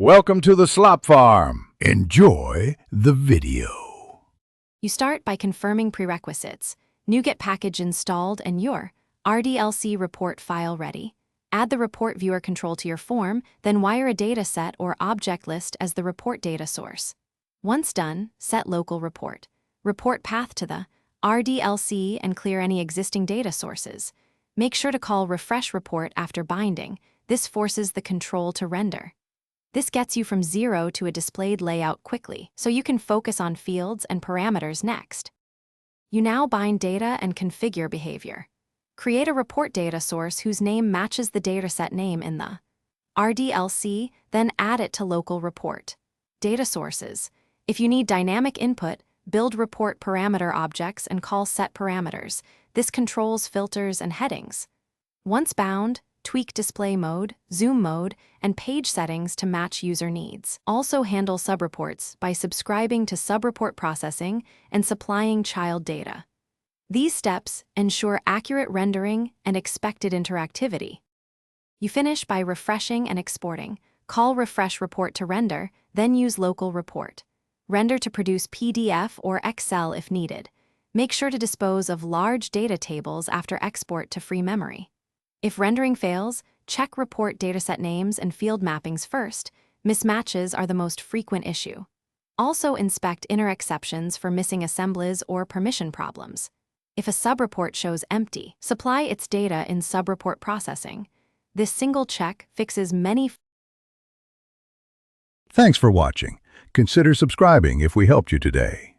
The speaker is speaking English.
Welcome to the slop farm. Enjoy the video. You start by confirming prerequisites. NuGet package installed and your RDLC report file ready. Add the report viewer control to your form, then wire a dataset or object list as the report data source. Once done, set local report. Report path to the RDLC and clear any existing data sources. Make sure to call refresh report after binding. This forces the control to render. This gets you from 0 to a displayed layout quickly, so you can focus on fields and parameters next. You now bind data and configure behavior. Create a report data source whose name matches the dataset name in the RDLC, then add it to local report. Data sources. If you need dynamic input, build report parameter objects and call set parameters. This controls filters and headings. Once bound, tweak display mode, zoom mode, and page settings to match user needs. Also handle subreports by subscribing to subreport processing and supplying child data. These steps ensure accurate rendering and expected interactivity. You finish by refreshing and exporting. Call refresh report to render, then use local report. Render to produce PDF or Excel if needed. Make sure to dispose of large data tables after export to free memory. If rendering fails, check report dataset names and field mappings first. Mismatches are the most frequent issue. Also inspect inner exceptions for missing assemblies or permission problems. If a subreport shows empty, supply its data in subreport processing. This single check fixes many. Thanks for watching. Consider subscribing if we helped you today.